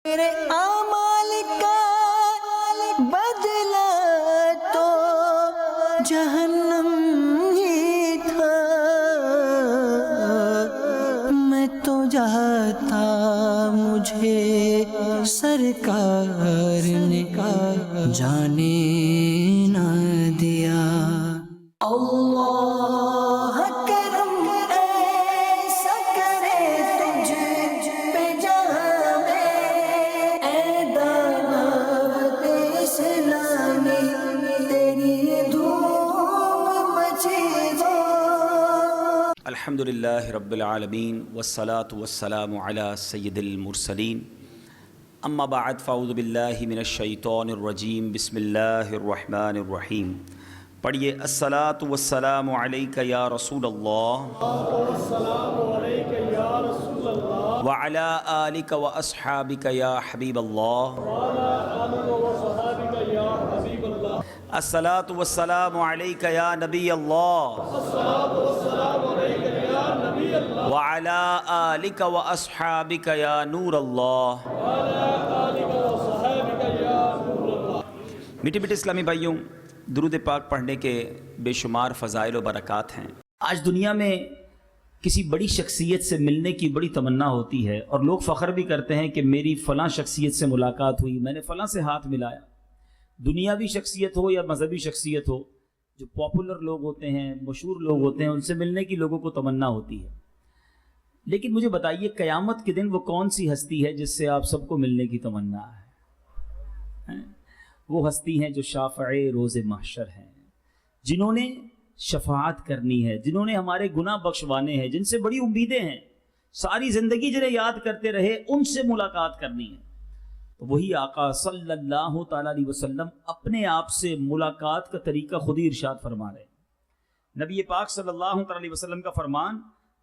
میرے اعمال کا بدلہ تو جہنم ہی تھا، میں تو جاتا مجھے سرکار نے جانے نہ دیا۔ اللہ کرم ایسا کرے تجھ پہ جہاں میں، اے دعوت اسلامی تیری دھوم مچے گا۔ الحمدللہ رب العالمین والصلاة والسلام علی سید المرسلین، اما بعد فاعوذ باللہ من الشیطان الرجیم، بسم اللہ الرحمن الرحیم۔ پڑھیے الصلاۃ والسلام علیک یا رسول اللہ وعلی آلک واصحابک یا حبیب اللہ۔ الصلاۃ والسلام علیک یا نبی اللہ وعلی آلک واصحابک یا نور اللہ۔ میٹھے میٹھے اسلامی بھائیوں، درود پاک پڑھنے کے بے شمار فضائل و برکات ہیں۔ آج دنیا میں کسی بڑی شخصیت سے ملنے کی بڑی تمنا ہوتی ہے، اور لوگ فخر بھی کرتے ہیں کہ میری فلاں شخصیت سے ملاقات ہوئی، میں نے فلاں سے ہاتھ ملایا۔ دنیاوی شخصیت ہو یا مذہبی شخصیت ہو، جو پاپولر لوگ ہوتے ہیں، مشہور لوگ ہوتے ہیں، ان سے ملنے کی لوگوں کو تمنا ہوتی ہے۔ لیکن مجھے بتائیے، قیامت کے دن وہ کون سی ہستی ہے جس سے آپ سب کو ملنے کی تمنا ہے؟ وہ ہستی ہیں جو شافع روز محشر ہیں، جنہوں نے شفاعت کرنی ہے، جنہوں نے ہمارے گناہ بخشوانے ہیں، جن سے بڑی امیدیں ہیں، ساری زندگی جنہیں یاد کرتے رہے، ان سے ملاقات کرنی ہے۔ تو وہی آقا صلی اللہ تعالیٰ علیہ وسلم اپنے آپ سے ملاقات کا طریقہ خود ہی ارشاد فرما رہے ہیں۔ نبی پاک صلی اللہ تعالیٰ علیہ وسلم کا فرمان،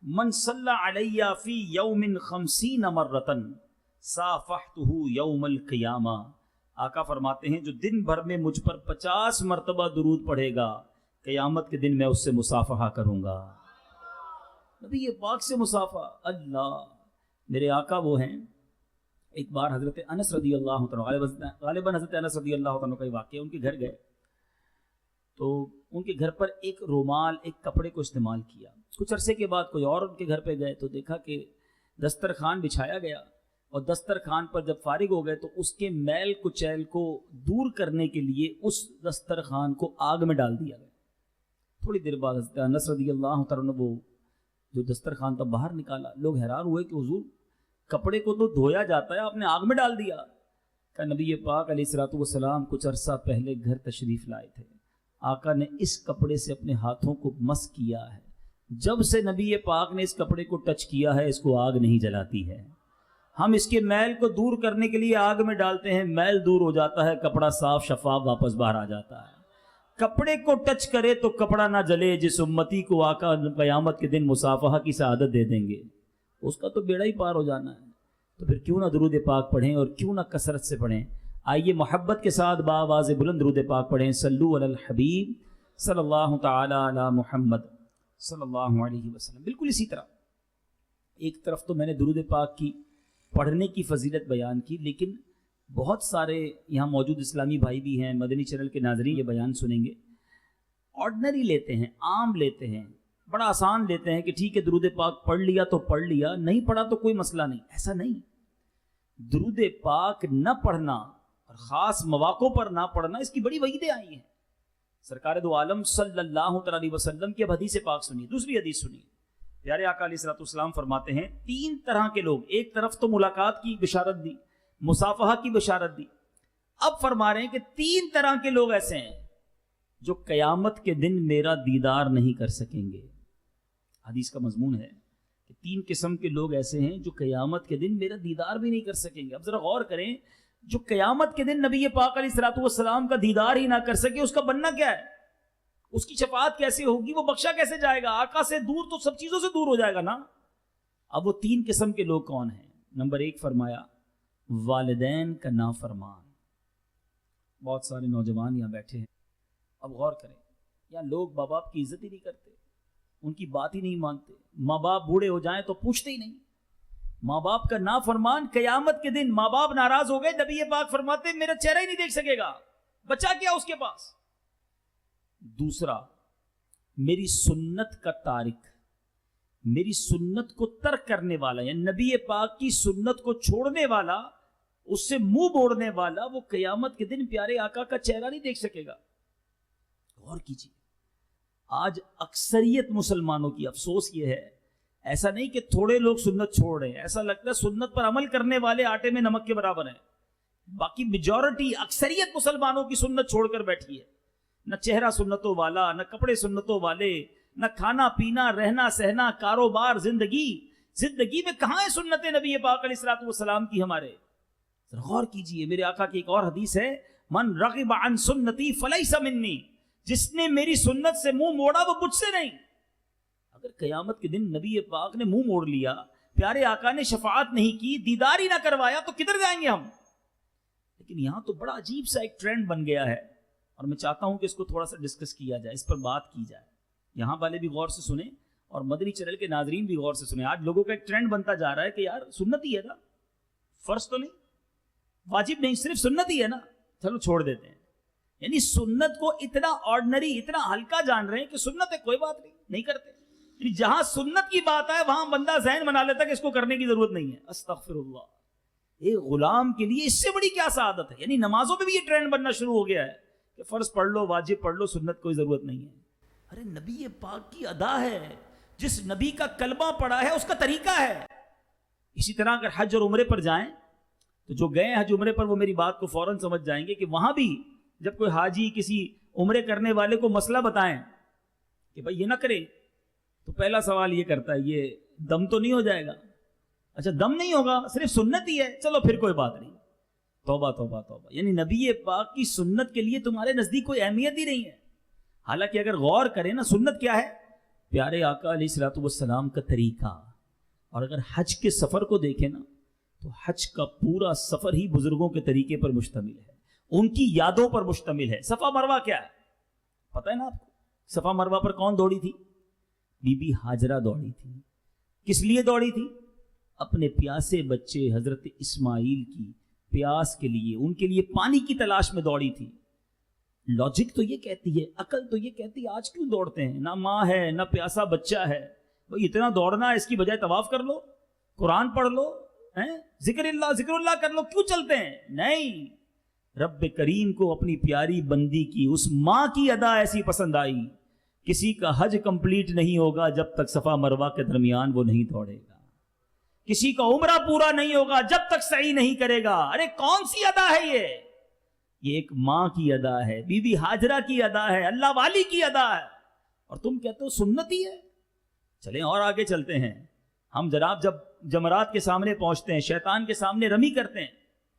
من صلی علی فی یوم 50 مرتن صافحتہ یوم القیامہ۔ آقا فرماتے ہیں جو دن بھر میں مجھ پر 50 مرتبہ درود پڑھے گا، قیامت کے دن میں اس سے مصافحہ کروں گا۔ نبی پاک سے مصافحہ، اللہ! میرے آقا وہ ہیں۔ ایک بار حضرت انس رضی اللہ عنہ، غالباً حضرت انس رضی اللہ عنہ کا واقعہ، ان کے گھر گئے تو ان کے گھر پر ایک رومال، ایک کپڑے کو استعمال کیا۔ کچھ عرصے کے بعد کوئی اور ان کے گھر پہ گئے تو دیکھا کہ دسترخوان بچھایا گیا، اور دسترخوان پر جب فارغ ہو گئے تو اس کے میل کچیل کو دور کرنے کے لیے اس دسترخوان کو آگ میں ڈال دیا گیا۔ تھوڑی دیر بعد حضرت انس رضی اللہ عنہ نے وہ جو دسترخوان تھا باہر نکالا۔ لوگ حیران ہوئے کہ حضور، کپڑے کو تو دھویا جاتا ہے، آپ نے آگ میں ڈال دیا۔ کہ نبی پاک علیہ الصلوۃ والسلام کچھ عرصہ پہلے گھر تشریف لائے تھے، آقا نے اس کپڑے سے اپنے ہاتھوں کو مس کیا ہے، جب سے نبی پاک نے اس کپڑے کو ٹچ کیا ہے، اس کو آگ نہیں جلاتی ہے۔ ہم اس کے میل کو دور کرنے کے لیے آگ میں ڈالتے ہیں، میل دور ہو جاتا ہے، کپڑا صاف شفاف واپس باہر آ جاتا ہے۔ کپڑے کو ٹچ کرے تو کپڑا نہ جلے، جس امتی کو آقا قیامت کے دن مصافحہ کی سعادت دے دیں گے، اس کا تو بیڑا ہی پار ہو جانا ہے۔ تو پھر کیوں نہ درود پاک پڑھیں، اور کیوں نہ کثرت سے پڑھیں۔ آئیے محبت کے ساتھ بآواز بلند درود پاک پڑھیں۔ صلو علی الحبیب صلی اللہ تعالی علی محمد صلی اللہ علیہ وسلم۔ بالکل اسی طرح ایک طرف تو میں نے درود پاک کی پڑھنے کی فضیلت بیان کی، لیکن بہت سارے یہاں موجود اسلامی بھائی بھی ہیں، مدنی چینل کے ناظرین یہ بیان سنیں گے، آرڈنری لیتے ہیں، عام لیتے ہیں، بڑا آسان لیتے ہیں کہ ٹھیک ہے درود پاک پڑھ لیا تو پڑھ لیا، نہیں پڑھا تو کوئی مسئلہ نہیں۔ ایسا نہیں، درود پاک نہ پڑھنا اور خاص مواقع پر نہ پڑھنا، اس کی بڑی وعیدیں آئی ہیں۔ سرکار دو عالم صلی اللہ علیہ وسلم کی اب حدیث پاک سنیے، دوسری حدیث سنیے۔ پیارے آقا علیہ الصلوۃ والسلام فرماتے ہیں 3 طرح کے لوگ، ایک طرف تو ملاقات کی بشارت دی، مصافحہ کی بشارت دی، اب فرما رہے ہیں کہ 3 طرح کے لوگ ایسے ہیں جو قیامت کے دن میرا دیدار نہیں کر سکیں گے۔ حدیث کا مضمون ہے کہ 3 قسم کے لوگ ایسے ہیں جو قیامت کے دن میرا دیدار بھی نہیں کر سکیں گے۔ اب ذرا غور کریں، جو قیامت کے دن نبی پاک علیہ الصلوۃ والسلام کا دیدار ہی نہ کر سکے، اس کا بننا کیا ہے؟ اس کی شفاعت کیسے ہوگی؟ وہ بخشا کیسے جائے گا؟ آقا سے دور تو سب چیزوں سے دور ہو جائے گا نا۔ اب وہ 3 قسم کے لوگ کون ہیں؟ نمبر 1 فرمایا، والدین کا نافرمان۔ بہت سارے نوجوان یہاں بیٹھے ہیں، اب غور کریں، یہاں لوگ ماں باپ کی عزت ہی نہیں کرتے، ان کی بات ہی نہیں مانتے، ماں باپ بوڑھے ہو جائیں تو پوچھتے ہی نہیں، ماں باپ کا نافرمان قیامت کے دن ماں باپ ناراض ہو گئے، نبی پاک فرماتے ہیں میرا چہرہ ہی نہیں دیکھ سکے گا، بچہ کیا اس کے پاس۔ دوسرا، میری سنت کا تارک، میری سنت کو ترک کرنے والا، یعنی نبی پاک کی سنت کو چھوڑنے والا، اس سے منہ موڑنے والا، وہ قیامت کے دن پیارے آقا کا چہرہ نہیں دیکھ سکے گا۔ غور کیجیے، آج اکثریت مسلمانوں کی افسوس یہ ہے، ایسا نہیں کہ تھوڑے لوگ سنت چھوڑ رہے ہیں، ایسا لگتا ہے سنت پر عمل کرنے والے آٹے میں نمک کے برابر ہیں، باقی میجورٹی اکثریت مسلمانوں کی سنت چھوڑ کر بیٹھی ہے۔ نہ چہرہ سنتوں والا، نہ کپڑے سنتوں والے، نہ کھانا پینا، رہنا سہنا، کاروبار، زندگی میں کہاں ہے سنت نبی پاک علیہ الصلوۃ والسلام کی ہمارے؟ غور کیجئے، میرے آقا کی ایک اور حدیث ہے، من رغب عن سنتی فلیس منی، جس نے میری سنت سے منہ موڑا وہ مجھ سے نہیں۔ اگر قیامت کے دن نبی پاک نے منہ موڑ لیا، پیارے آقا نے شفاعت نہیں کی، دیدار ہی نہ کروایا، تو کدھر جائیں گے ہم؟ لیکن یہاں تو بڑا عجیب سا ایک ٹرینڈ بن گیا ہے، اور میں چاہتا ہوں کہ اس کو تھوڑا سا ڈسکس کیا جائے، اس پر بات کی جائے، یہاں والے بھی غور سے سنیں اور مدنی چینل کے ناظرین بھی غور سے سنیں۔ آج لوگوں کا ایک ٹرینڈ بنتا جا رہا ہے کہ یار سنت ہی ہے نا، فرض تو نہیں، واجب نہیں، صرف سنت ہی ہے نا، چلو چھوڑ دیتے ہیں۔ یعنی سنت کو اتنا آرڈنری، اتنا ہلکا جان رہے ہیں کہ سنت ہے کوئی بات نہیں کرتے۔ یعنی جہاں سنت کی بات ہے وہاں بندہ ذہن بنا لیتا کہ اس کو کرنے کی ضرورت نہیں ہے۔ استغفر اللہ، ایک غلام کے لیے اس سے بڑی کیا سعادت ہے؟ یعنی نمازوں میں بھی یہ ٹرینڈ بننا شروع ہو گیا ہے کہ فرض پڑھ لو، واجب پڑھ لو، سنت کوئی ضرورت نہیں ہے۔ ارے نبی پاک کی ادا ہے، جس نبی کا کلمہ پڑھا ہے اس کا طریقہ ہے۔ اسی طرح اگر حج اور عمرے پر جائیں تو جو گئے حج عمرے پر وہ میری بات کو فوراً سمجھ جائیں گے کہ وہاں بھی جب کوئی حاجی کسی عمرے کرنے والے کو مسئلہ بتائیں کہ بھائی یہ نہ کرے، تو پہلا سوال یہ کرتا ہے یہ دم تو نہیں ہو جائے گا؟ اچھا دم نہیں ہوگا، صرف سنت ہی ہے، چلو پھر کوئی بات نہیں۔ توبہ توبہ توبہ، یعنی نبی پاک کی سنت کے لیے تمہارے نزدیک کوئی اہمیت ہی نہیں ہے۔ حالانکہ اگر غور کریں نا، سنت کیا ہے؟ پیارے آقا علیہ الصلوۃ والسلام کا طریقہ۔ اور اگر حج کے سفر کو دیکھیں نا تو حج کا پورا سفر ہی بزرگوں کے طریقے پر مشتمل ہے، ان کی یادوں پر مشتمل ہے۔ صفا مروہ کیا ہے پتہ ہے نا آپ کو؟ صفا مروہ پر کون دوڑی تھی؟ بی بی ہاجرہ دوڑی تھی۔ کس لیے دوڑی تھی؟ اپنے پیاسے بچے حضرت اسماعیل کی پیاس کے لیے، ان کے لیے پانی کی تلاش میں دوڑی تھی۔ لاجک تو یہ کہتی ہے، عقل تو یہ کہتی ہے آج کیوں دوڑتے ہیں؟ نہ ماں ہے نہ پیاسا بچہ ہے، بھئی اتنا دوڑنا ہے، اس کی بجائے طواف کر لو، قرآن پڑھ لو، ذکر اللہ کر لو، کیوں چلتے ہیں؟ نہیں، رب کریم کو اپنی پیاری بندی کی اس ماں کی ادا ایسی پسند آئی، کسی کا حج کمپلیٹ نہیں ہوگا جب تک صفا مروہ کے درمیان وہ نہیں دوڑے گا، کسی کا عمرہ پورا نہیں ہوگا جب تک سعی نہیں کرے گا۔ ارے کون سی ادا ہے یہ ایک ماں کی ادا ہے، بی بی ہاجرہ کی ادا ہے، اللہ والی کی ادا ہے، اور تم کہتے ہو سنت ہی ہے۔ چلیں اور آگے چلتے ہیں، ہم جناب جب جمرات کے سامنے پہنچتے ہیں، شیطان کے سامنے رمی کرتے ہیں،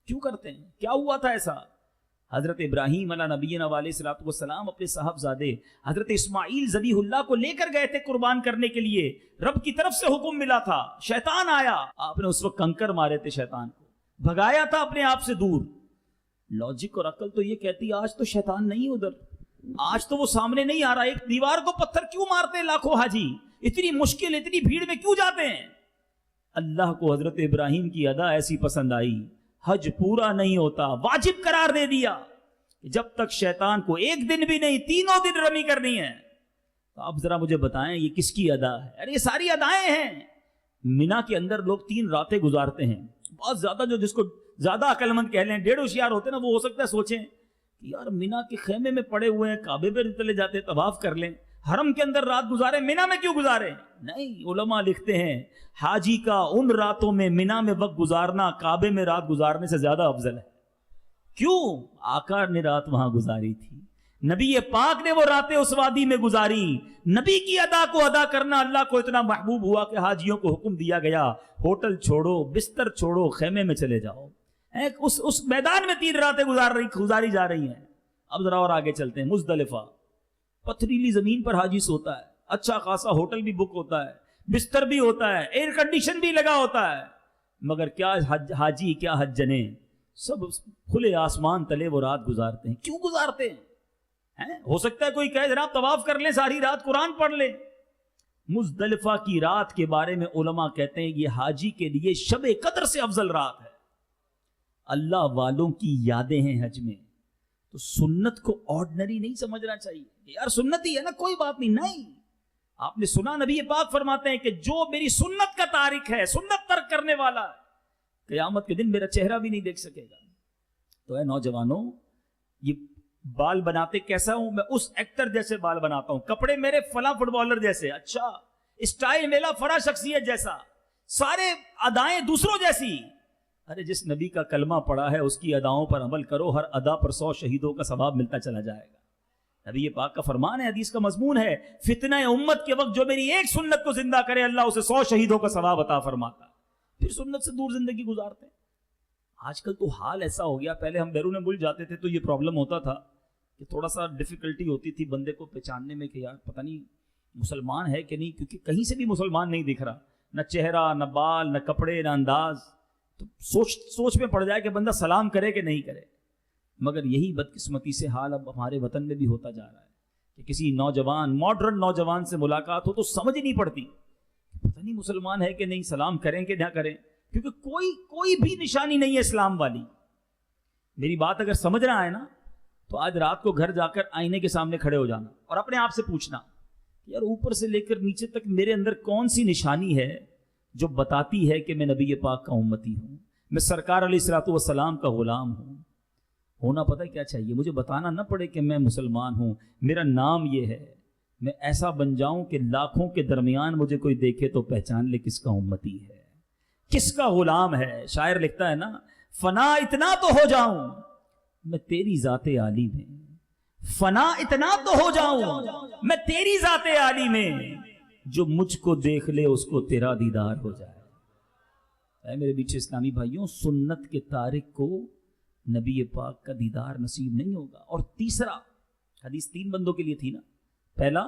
کیوں کرتے ہیں؟ کیا ہوا تھا ایسا؟ حضرت ابراہیم علیہ نبینا علیہ الصلوۃ والسلام اپنے صاحبزادے حضرت اسماعیل ذبیح اللہ کو لے کر گئے تھے قربان کرنے کے لیے، رب کی طرف سے حکم ملا تھا، شیطان آیا، آپ نے اس وقت کنکر مارے تھے، شیطان کو بھگایا تھا اپنے آپ سے دور۔ لاجک اور عقل تو یہ کہتی آج تو شیطان نہیں ادھر، آج تو وہ سامنے نہیں آ رہا، ایک دیوار کو پتھر کیوں مارتے ہیں لاکھوں حاجی؟ اتنی مشکل، اتنی بھیڑ میں کیوں جاتے ہیں؟ اللہ کو حضرت ابراہیم کی ادا ایسی پسند آئی، حج پورا نہیں ہوتا، واجب قرار دے دیا کہ جب تک شیطان کو ایک دن بھی نہیں، تینوں دن رمی کرنی ہے۔ تو آپ ذرا مجھے بتائیں یہ کس کی ادا ہے؟ ارے یہ ساری ادائیں ہیں۔ مینا کے اندر لوگ 3 راتیں گزارتے ہیں، بہت زیادہ جو جس کو زیادہ عقل مند کہہ لیں، ڈیڑھ ہوشیار ہوتے ہیں نا، وہ ہو سکتا ہے سوچیں کہ یار مینا کے خیمے میں پڑے ہوئے ہیں، کعبے پہ چلے جاتے طواف کر لیں، حرم کے اندر رات گزارے، مینا میں کیوں گزارے؟ نہیں، علماء لکھتے ہیں حاجی کا ان راتوں میں مینا میں وقت گزارنا کعبے میں رات گزارنے سے زیادہ افضل ہے۔ کیوں؟ آقا نے رات وہاں گزاری تھی، نبی پاک نے وہ راتیں اس وادی میں گزاری۔ نبی کی ادا کو ادا کرنا اللہ کو اتنا محبوب ہوا کہ حاجیوں کو حکم دیا گیا ہوٹل چھوڑو، بستر چھوڑو، خیمے میں چلے جاؤ۔ اس میدان میں 3 راتیں گزاری جا رہی ہیں۔ اب ذرا اور آگے چلتے ہیں، مزدلفہ، پتھریلی زمین پر حاجی سوتا ہے، اچھا خاصا ہوٹل بھی بک ہوتا ہے، بستر بھی ہوتا ہے، ایئر کنڈیشن بھی لگا ہوتا ہے، مگر کیا حاجی کیا حجنے، سب کھلے آسمان تلے وہ رات گزارتے ہیں۔ کیوں گزارتے ہیں؟ ہو سکتا ہے کوئی کہے جناب طواف کر لیں ساری رات، قرآن پڑھ لیں، مزدلفہ کی رات کے بارے میں علماء کہتے ہیں یہ حاجی کے لیے شب قدر سے افضل رات ہے. اللہ والوں کی یادیں ہیں حج میں. تو سنت کو آرڈنری نہیں سمجھنا چاہیے. یار سنت ہی ہے نا, کوئی بات نہیں. آپ نے سنا نبی پاک فرماتے ہیں کہ جو میری سنت کا تارک ہے, سنت ترک کرنے والا, قیامت کے دن میرا چہرہ بھی نہیں دیکھ سکے گا. تو اے نوجوانوں, یہ بال بناتے کیسا ہوں میں؟ اس ایکٹر جیسے بال بناتا ہوں, کپڑے میرے فلاں فٹ بالر جیسے, اچھا اسٹائل میرا فلاں شخصیت جیسا, سارے ادائیں دوسروں جیسی. ارے جس نبی کا کلمہ پڑا ہے اس کی اداؤں پر عمل کرو, ہر ادا پر 100 شہیدوں کا ثواب ملتا چلا جائے گا. نبی پاک کا فرمان ہے, حدیث کا مضمون ہے, فتنہ امت کے وقت جو میری ایک سنت کو زندہ کرے اللہ اسے 100 شہیدوں کا ثواب عطا فرماتا. پھر سنت سے دور زندگی گزارتے ہیں. آج کل تو حال ایسا ہو گیا, پہلے ہم بیرون ملک جاتے تھے تو یہ پرابلم ہوتا تھا کہ تھوڑا سا ڈیفیکلٹی ہوتی تھی بندے کو پہچاننے میں کہ یار پتہ نہیں مسلمان ہے کہ نہیں, کیونکہ کہیں سے بھی مسلمان نہیں دکھ رہا, نہ چہرہ, نہ بال, نہ کپڑے, نہ انداز. تو سوچ میں پڑ جائے کہ بندہ سلام کرے کہ نہیں کرے. مگر یہی بدقسمتی سے حال اب ہمارے وطن میں بھی ہوتا جا رہا ہے کہ کسی نوجوان, ماڈرن نوجوان سے ملاقات ہو تو سمجھ ہی نہیں پڑتی, پتہ نہیں مسلمان ہے کہ نہیں, سلام کریں کہ نہ کریں, کیونکہ کوئی بھی نشانی نہیں ہے اسلام والی. میری بات اگر سمجھ رہا ہے نا تو آج رات کو گھر جا کر آئینے کے سامنے کھڑے ہو جانا اور اپنے آپ سے پوچھنا یار اوپر سے لے کر نیچے تک میرے اندر کون سی نشانی ہے جو بتاتی ہے کہ میں نبی پاک کا امتی ہوں, میں سرکار علیہ الصلوۃ والسلام کا غلام ہوں. ہونا پتہ کیا چاہیے, مجھے بتانا نہ پڑے کہ میں مسلمان ہوں, میرا نام یہ ہے, میں ایسا بن جاؤں کہ لاکھوں کے درمیان مجھے کوئی دیکھے تو پہچان لے کس کا امتی ہے, کس کا غلام ہے. شاعر لکھتا ہے نا, فنا اتنا تو ہو جاؤں میں تیری ذات عالی میں, فنا اتنا تو ہو جاؤں میں تیری ذات عالی میں, جو مجھ کو دیکھ لے اس کو تیرا دیدار ہو جائے. اے میرے بیچ اسلامی بھائیوں, سنت کے تارک کو نبی پاک کا دیدار نصیب نہیں ہوگا. اور تیسرا حدیث 3 بندوں کے لیے تھی نا, پہلا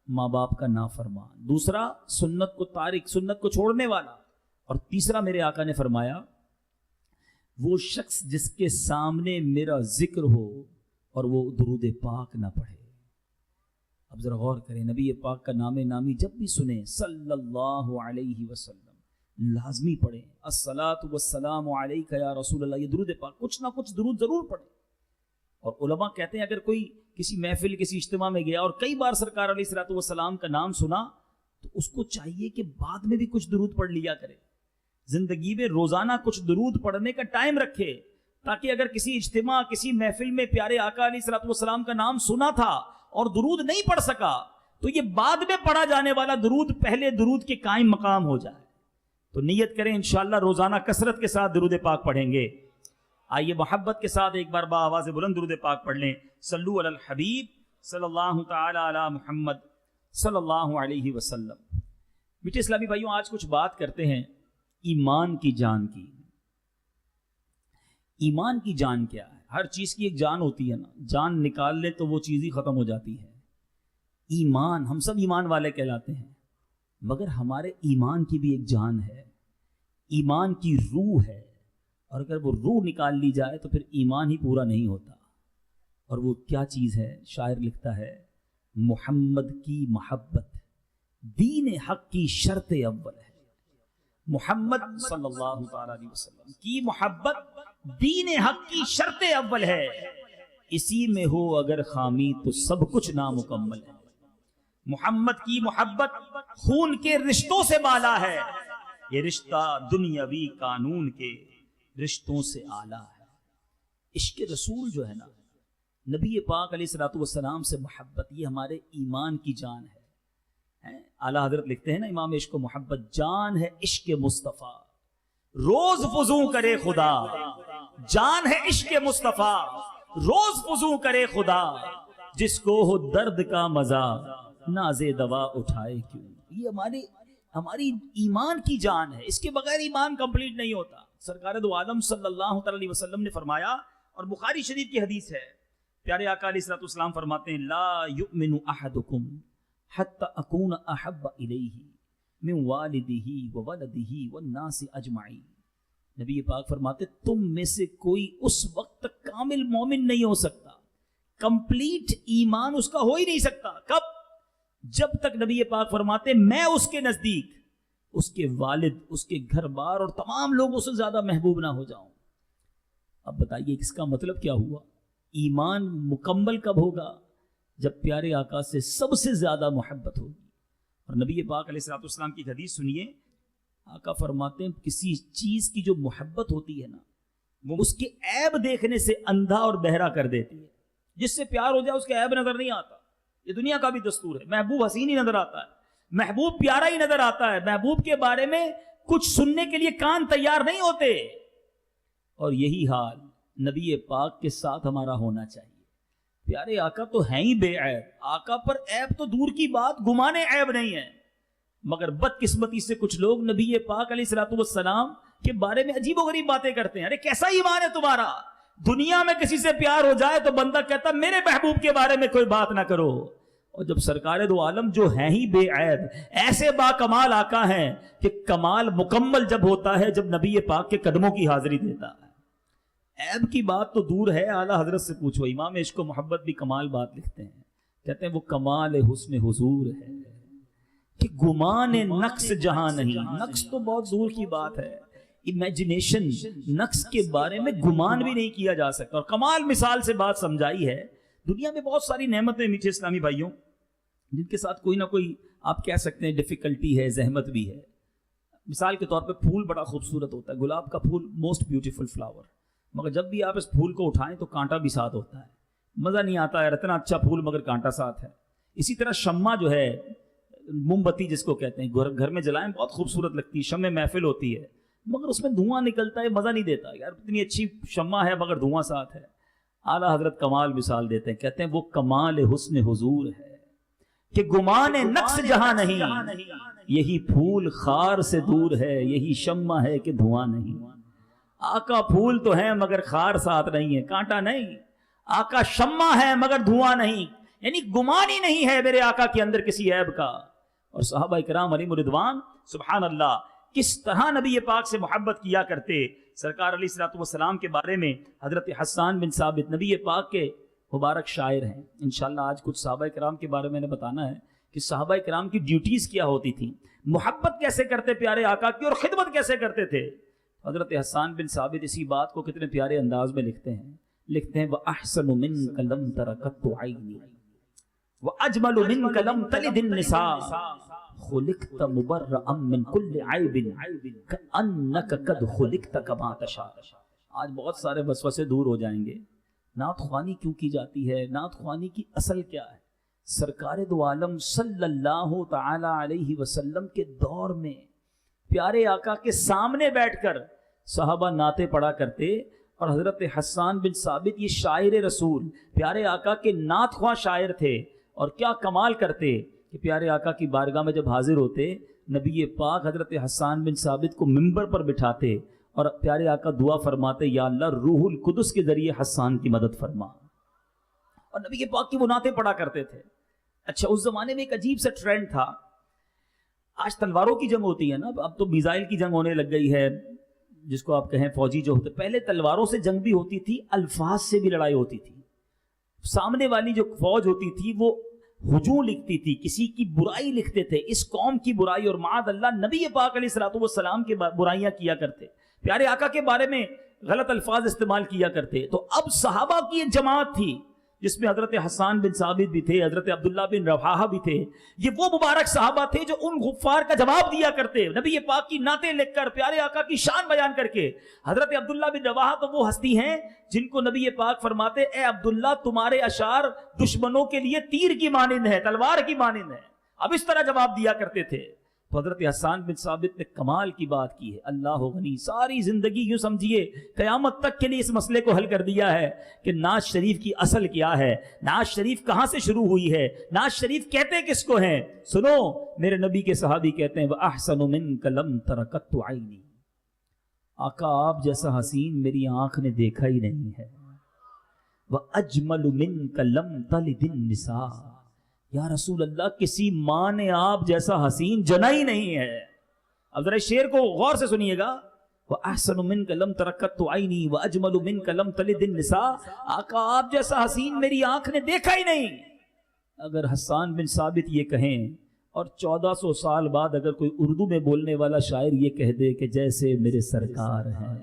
ماں باپ کا نافرمان, دوسرا سنت کو تارک, سنت کو چھوڑنے والا, اور تیسرا میرے آقا نے فرمایا وہ شخص جس کے سامنے میرا ذکر ہو اور وہ درود پاک نہ پڑھے. اب ذرا غور کریں, نبی پاک کا نام نامی جب بھی سنیں صلی اللہ علیہ وسلم لازمی پڑھیں, الصلاۃ والسلام علیک یا رسول اللہ, یہ درود پاک, کچھ نہ کچھ درود ضرور پڑھیں. اور علماء کہتے ہیں اگر کوئی کسی محفل, کسی اجتماع میں گیا اور کئی بار سرکار علیہ الصلوۃ والسلام کا نام سنا تو اس کو چاہیے کہ بعد میں بھی کچھ درود پڑھ لیا کرے. زندگی میں روزانہ کچھ درود پڑھنے کا ٹائم رکھے, تاکہ اگر کسی اجتماع, کسی محفل میں پیارے آقا علیہ الصلوۃ والسلام کا نام سنا تھا اور درود نہیں پڑھ سکا تو یہ بعد میں پڑھا جانے والا درود پہلے درود کے قائم مقام ہو جائے. تو نیت کریں انشاءاللہ روزانہ کثرت کے ساتھ درود پاک پڑھیں گے. آئیے محبت کے ساتھ ایک بار با آواز بلند درود پاک پڑھ لیں. صلو علی الحبیب صلی اللہ تعالی علی محمد صلی اللہ علیہ وسلم. میٹھے اسلامی بھائیوں, آج کچھ بات کرتے ہیں ایمان کی جان کی. ایمان کی جان کیا ہے؟ ہر چیز کی ایک جان ہوتی ہے نا, جان نکال لے تو وہ چیز ہی ختم ہو جاتی ہے. ایمان, ہم سب ایمان والے کہلاتے ہیں, مگر ہمارے ایمان کی بھی ایک جان ہے, ایمان کی روح ہے, اور اگر وہ روح نکال لی جائے تو پھر ایمان ہی پورا نہیں ہوتا. اور وہ کیا چیز ہے؟ شاعر لکھتا ہے محمد کی محبت دین حق کی شرط اول ہے. محمد صلی اللہ تعالی علیہ وسلم کی محبت دین حق کی شرط اول ہے, اسی میں ہو اگر خامی تو سب کچھ نامکمل ہے. محمد کی محبت خون کے رشتوں سے بالا ہے, یہ رشتہ دنیاوی قانون کے رشتوں سے اعلیٰ ہے. عشق رسول جو ہے نا, نبی پاک علیہ الصلوۃ والسلام سے محبت, یہ ہمارے ایمان کی جان ہے. اعلیٰ حضرت لکھتے ہیں نا امام عشق و محبت, جان ہے عشق مصطفیٰ روز فزوں کرے خدا, جان ہے عشق مصطفیٰ روز فزوں کرے خدا, جس کو ہو درد کا مزہ ناز دوا اٹھائے کیوں. یہ ہماری ایمان کی جان ہے, اس کے بغیر ایمان کمپلیٹ نہیں ہوتا. سرکار دو عالم صلی اللہ علیہ وسلم نے فرمایا, اور بخاری شریف کی حدیث ہے, پیارے آقا علیہ الصلوۃ والسلام فرماتے ہیں لا یؤمن احدکم حتی اکون احب الیہ من والدہ وولدہ والناس اجمعین. نبی پاک فرماتے تم میں سے کوئی اس وقت تک کامل مومن نہیں ہو سکتا, کمپلیٹ ایمان اس کا ہو ہی نہیں سکتا. کب؟ جب تک نبی پاک فرماتے میں اس کے نزدیک اس کے والد، اس کے گھر بار اور تمام لوگوں سے زیادہ محبوب نہ ہو جاؤں۔ اب بتائیے اس کا مطلب کیا ہوا؟ ایمان مکمل کب ہوگا؟ جب پیارے آقا سے سب سے زیادہ محبت ہوگی۔ اور نبی پاک علیہ الصلوۃ والسلام کی حدیث سنیے، آقا فرماتے ہیں کسی چیز کی جو محبت ہوتی ہے نا، وہ اس کے عیب دیکھنے سے اندھا اور بہرا کر دیتی ہے۔ جس سے پیار ہو جائے اس کے عیب نظر نہیں آتا، یہ دنیا کا بھی دستور ہے۔ محبوب حسین ہی نظر آتا ہے، محبوب پیارا ہی نظر آتا ہے، محبوب کے بارے میں کچھ سننے کے لیے کان تیار نہیں ہوتے۔ اور یہی حال نبی پاک کے ساتھ ہمارا ہونا چاہیے۔ پیارے آقا تو ہیں ہی بے عیب، آقا پر عیب تو دور کی بات، گمانے عیب نہیں ہے، مگر بدقسمتی سے کچھ لوگ نبی پاک علیہ الصلوۃ والسلام کے بارے میں عجیب و غریب باتیں کرتے ہیں۔ ارے کیسا ایمان ہے تمہارا؟ دنیا میں کسی سے پیار ہو جائے تو بندہ کہتا میرے محبوب کے بارے میں کوئی بات نہ کرو، اور جب سرکار دو عالم جو ہیں ہی بے عیب، ایسے با کمال آقا ہیں کہ کمال مکمل جب ہوتا ہے جب نبی پاک کے قدموں کی حاضری دیتا ہے۔ عیب کی بات تو دور ہے، اعلیٰ حضرت سے پوچھو، امام عشق و محبت بھی کمال بات لکھتے ہیں، کہتے ہیں وہ کمال حسن حضور ہے کہ گمان نقص جہاں نہیں۔ نقص تو بہت دور کی بات ہے، امیجنیشن، نقص کے بارے میں گمان بھی نہیں کیا جا سکتا۔ اور کمال مثال سے بات سمجھائی ہے۔ دنیا میں بہت ساری نعمتیں میٹھے اسلامی بھائیوں، جن کے ساتھ کوئی نہ کوئی آپ کہہ سکتے ہیں ڈیفیکلٹی ہے، زحمت بھی ہے۔ مثال کے طور پہ پھول بڑا خوبصورت ہوتا ہے، گلاب کا پھول موسٹ بیوٹیفل فلاور، مگر جب بھی آپ اس پھول کو اٹھائیں تو کانٹا بھی ساتھ ہوتا ہے، مزہ نہیں آتا ہے، اتنا اچھا پھول مگر کانٹا ساتھ ہے۔ اسی طرح شمع جو ہے، موم بتی جس کو کہتے ہیں، گھر میں جلائیں بہت خوبصورت لگتی ہے، شمع محفل ہوتی ہے، مگر اس میں دھواں نکلتا ہے، مزہ نہیں دیتا، یار اتنی اچھی شمع ہے مگر دھواں ساتھ ہے۔ اعلیٰ حضرت کمال مثال دیتے ہیں، کہتے ہیں وہ کمال حسن حضور ہے کہ گمان نقص جہاں نہیں، یہی پھول خار سے دور ہے، یہی شمع ہے کہ دھواں نہیں۔ آقا پھول تو ہیں مگر خار ساتھ نہیں ہے، کانٹا نہیں۔ آقا شمع ہے مگر دھواں نہیں، یعنی گمان ہی نہیں ہے میرے آقا کے اندر کسی عیب کا۔ اور صحابہ کرام علیہم رضوان سبحان اللہ کس طرح نبی پاک سے محبت کیا کرتے۔ سرکار علیہ الصلوۃ والسلام کے بارے میں حضرت حسان بن ثابت نبی پاک کے مبارک شاعر ہیں۔ انشاءاللہ آج کچھ صحابہ کرام کے بارے میں نے بتانا ہے کہ صحابہ کرام کی ڈیوٹیز کیا ہوتی تھیں، محبت کیسے کرتے پیارے آقا کی، اور خدمت کیسے کرتے تھے۔ حضرت حسان بن ثابت اسی بات کو کتنے پیارے انداز میں لکھتے ہیں، وَأَحْسَنُ مِنْكَ لَمْ تَرَ قَطُّ عَيْنِي وَأَجْمَلُ مِنْكَ لَمْ تَلِدِ النِّسَاءُ خُلِقْتَ مُبَرَّأً مِنْ كُلِّ عَيْبٍ كَأَنَّكَ قَدْ خُلِقْتَ كَمَا تَشَاءُ۔ آج بہت سارے وسوسے دور ہو جائیں گے۔ نعت خوانی کیوں کی جاتی ہے؟ نعت خوانی کی اصل کیا ہے؟ سرکار دو عالم صلی اللہ تعالی علیہ وسلم کے دور میں پیارے آقا کے سامنے بیٹھ کر صحابہ نعتیں پڑھا کرتے، اور حضرت حسان بن ثابت یہ شاعر رسول پیارے آقا کے نعت خواہ شاعر تھے۔ اور کیا کمال کرتے کہ پیارے آقا کی بارگاہ میں جب حاضر ہوتے، نبی پاک حضرت حسان بن ثابت کو منبر پر بٹھاتے اور پیارے آقا دعا فرماتے، یا اللہ روح القدس کے ذریعے حسان کی مدد فرما، اور نبی پاک کی وہ نعتیں پڑھا کرتے تھے۔ اچھا اس زمانے میں ایک عجیب سا ٹرینڈ تھا، آج تلواروں کی جنگ ہوتی ہے نا، اب تو میزائل کی جنگ ہونے لگ گئی ہے، جس کو آپ کہیں فوجی جو ہوتے، پہلے تلواروں سے جنگ بھی ہوتی تھی، الفاظ سے بھی لڑائی ہوتی تھی۔ سامنے والی جو فوج ہوتی تھی وہ ہجوم لکھتی تھی، کسی کی برائی لکھتے تھے، اس قوم کی برائی، اور معاذ اللہ نبی پاک علیہ الصلوۃ والسلام کے برائیاں کیا کرتے، پیارے آقا کے بارے میں غلط الفاظ استعمال کیا کرتے۔ تو اب صحابہ کی ایک جماعت تھی جس میں حضرت حسان بن ثابت بھی تھے، حضرت عبداللہ بن رواحہ بھی تھے، یہ وہ مبارک صحابہ تھے جو ان غفار کا جواب دیا کرتے، نبی پاک کی نعتیں لکھ کر، پیارے آقا کی شان بیان کر کے۔ حضرت عبداللہ بن رواحہ تو وہ ہستی ہیں جن کو نبی پاک فرماتے، اے عبداللہ تمہارے اشعار دشمنوں کے لیے تیر کی مانند ہے، تلوار کی مانند ہے۔ اب اس طرح جواب دیا کرتے تھے۔ تو حضرت حسان بن ثابت نے کمال کی بات کی ہے، اللہ غنی، ساری زندگی یوں سمجھیے قیامت تک کے لیے اس مسئلے کو حل کر دیا ہے کہ نعت شریف کی اصل کیا ہے، نعت شریف کہاں سے شروع ہوئی ہے، نعت شریف کہتے کس کو ہیں۔ سنو، میرے نبی کے صحابی کہتے ہیں وَأَحْسَنُ مِنْكَ لَمْ تَرَ قَطُّ عَيْنِي، آقا آپ جیسا حسین میری آنکھ نے دیکھا ہی نہیں ہے۔ وَأَجْمَلُ مِنْكَ لَمْ تَلِدِ النِّسَاءُ، یا رسول اللہ کسی ماں نے آپ جیسا حسین جنا ہی نہیں ہے۔ اب ذرا شعر کو غور سے سنیے گا، وَأَحْسَنُ مِنْكَ لَمْ تَرَ قَطُّ عَيْنِي وَأَجْمَلُ مِنْكَ لَمْ تَلِدِ النِّسَاءُ، آقا آپ جیسا حسین میری آنکھ نے دیکھا ہی نہیں۔ اگر حسان بن ثابت یہ کہیں اور 1400 سال بعد اگر کوئی اردو میں بولنے والا شاعر یہ کہہ دے کہ جیسے میرے سرکار ہیں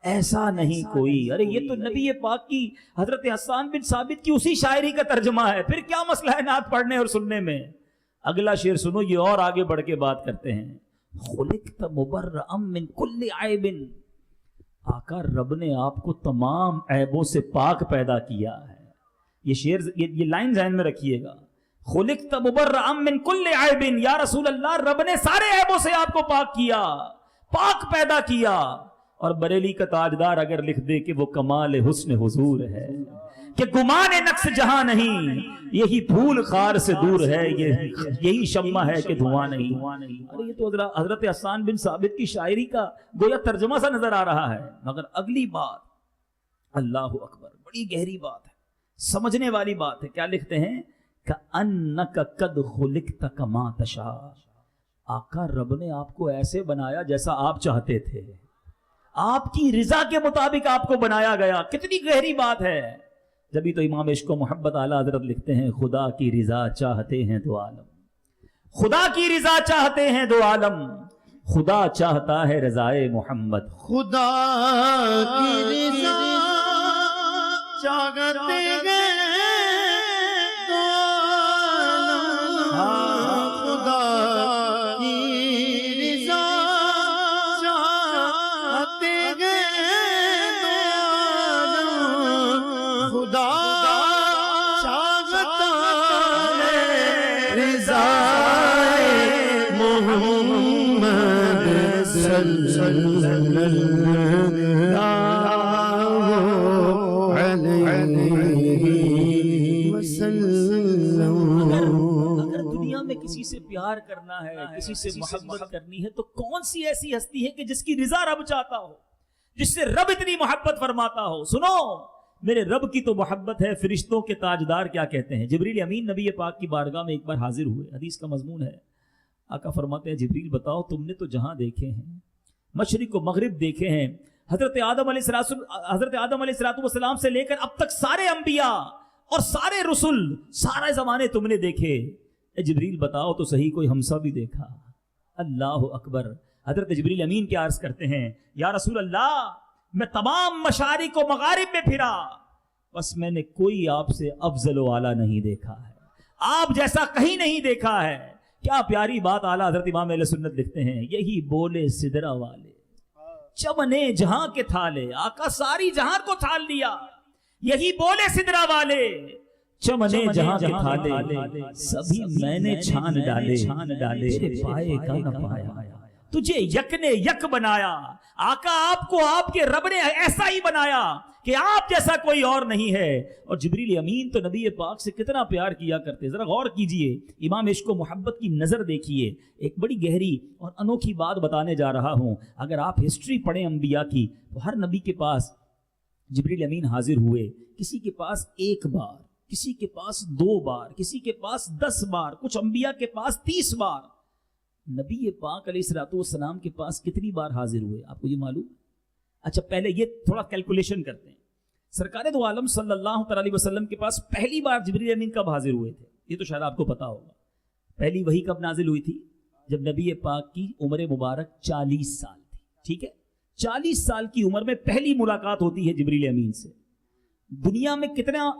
ایسا نہیں کوئی، ارے یہ تو نبی پاک کی حضرت حسان بن ثابت کی اسی شاعری کا ترجمہ ہے، پھر کیا مسئلہ ہے نعت پڑھنے اور سننے میں؟ اگلا شعر سنو، یہ اور آگے بڑھ کے بات کرتے ہیں، خلقت مبرئا من کل عیب، آقا رب نے آپ کو تمام عیبوں سے پاک پیدا کیا ہے۔ یہ شعر یہ لائن ذہن میں رکھیے گا، خلقت مبرئا من کل عیب، یا رسول اللہ رب نے سارے عیبوں سے آپ کو پاک کیا، پاک پیدا کیا۔ اور بریلی کا تاجدار اگر لکھ دے کہ وہ کمال حسن حضور ہے کہ گمان نقص جہاں نہیں، یہی پھول خار سے دور ہے، یہی شمع ہے کہ دھواں نہیں۔ ارے یہ تو حضرت حسان بن ثابت کی شاعری کا گویا ترجمہ سا نظر آ رہا ہے، مگر اگلی بات اللہ اکبر، بڑی گہری بات ہے، سمجھنے والی بات ہے۔ کیا لکھتے ہیں؟ کَأَنَّكَ قَدْ خُلِقْتَ كَمَا تَشَاءُ، آقا رب نے آپ کو ایسے بنایا جیسا آپ چاہتے تھے، آپ کی رضا کے مطابق آپ کو بنایا گیا۔ کتنی گہری بات ہے۔ جبھی تو امام عشق و محبت اعلیٰ حضرت لکھتے ہیں، خدا کی رضا چاہتے ہیں دو عالم، خدا کی رضا چاہتے ہیں دو عالم، خدا چاہتا ہے رضائے محمد، خدا کی رضا چاہتے ہیں دو عالم، خدا کی رضا چاہتے ہیں دو عالم، خدا چاہتا ہے رضائے محمد صلی اللہ علیہ وسلم۔ اگر دنیا میں کسی سے پیار کرنا ہے، کسی سے محبت کرنی ہے، تو کون سی ایسی ہستی ہے کہ جس کی رضا رب چاہتا ہو، جس سے رب اتنی محبت فرماتا ہو؟ سنو، میرے رب کی تو محبت ہے۔ فرشتوں کے تاجدار کیا کہتے ہیں؟ جبریل امین نبی پاک کی بارگاہ میں ایک بار حاضر ہوئے، حدیث کا مضمون ہے، آقا فرماتے ہیں جبریل بتاؤ تم نے تو جہاں دیکھے ہیں، مشرق و مغرب دیکھے ہیں، حضرت آدم علیہ السلام سے لے کر اب تک سارے انبیاء اور سارے رسول، سارے زمانے تم نے دیکھے، اے جبریل بتاؤ تو صحیح کوئی ہمسا بھی دیکھا؟ اللہ اکبر۔ حضرت جبریل امین کیا عرض کرتے ہیں؟ یا رسول اللہ میں تمام مشارق و مغارب میں پھرا، بس میں نے کوئی آپ سے افضل و اعلیٰ نہیں دیکھا ہے، آپ جیسا کہیں نہیں دیکھا ہے۔ کیا پیاری بات اعلیٰ حضرت امام اہل سنت لکھتے ہیں، یہی بولے سدرا والے چمنے جہاں کے تھالے، آقا ساری جہاں کو تھال لیا، یہی بولے سدرا والے چمنے جہاں کے تھالے، سبھی میں نے چھان ڈالے، تیرے پائے کا نہ پایا، تجھے یک نے یک بنایا۔ آقا آپ کو آپ کے رب نے ایسا ہی بنایا کہ آپ جیسا کوئی اور نہیں ہے۔ اور جبریل امین تو نبی پاک سے کتنا پیار کیا کرتے، ذرا غور کیجئے، امام عشق و محبت کی نظر دیکھیے۔ ایک بڑی گہری اور انوکھی بات بتانے جا رہا ہوں۔ اگر آپ ہسٹری پڑھیں انبیاء کی تو ہر نبی کے پاس جبریل امین حاضر ہوئے، کسی کے پاس ایک بار، کسی کے پاس 2 بار، کسی کے پاس 10 بار، کچھ انبیاء کے پاس 30 بار۔ نبی پاک علیہ السلام کے پاس کتنی بار حاضر ہوئے آپ کو یہ معلوم؟ اچھا پہلے یہ تھوڑا کیلکولیشن کرتے ہیں، سرکار دو عالم صلی اللہ علیہ وسلم کے پاس پہلی بار جبریل امین کب حاضر ہوئے تھے؟ یہ تو شاید آپ کو پتا ہوگا۔ پہلی وحی کب نازل ہوئی تھی؟ جب نبی پاک کی عمر مبارک 40 سال تھی، ٹھیک ہے؟ 40 سال کی عمر میں پہلی ملاقات ہوتی ہے جبریل امین سے۔ دنیا میں کتنا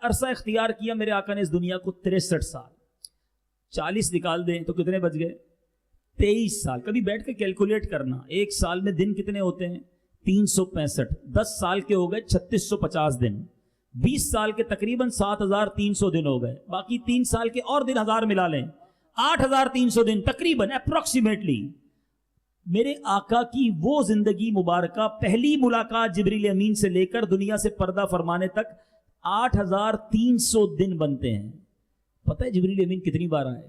عرصہ اختیار کیا میرے آقا نے اس دنیا کو؟ 63 سال۔ 40 نکال دیں تو کتنے بچ گئے؟ 23 سال۔ کبھی بیٹھ کے کیلکولیٹ کرنا، ایک سال میں دن کتنے ہوتے ہیں؟ 365۔ 10 سال کے ہو گئے 3650 دن، 20 سال کے تقریباً 7300 دن ہو گئے، باقی 3 سال کے اور دن 1000 ملا لیں، 8300 دن تقریباً اپروکسیمیٹلی۔ میرے آقا کی وہ زندگی مبارکہ، پہلی ملاقات جبریل امین سے لے کر دنیا سے پردہ فرمانے تک 8300 دن بنتے ہیں۔ پتہ ہے جبریل امین کتنی بار آئے؟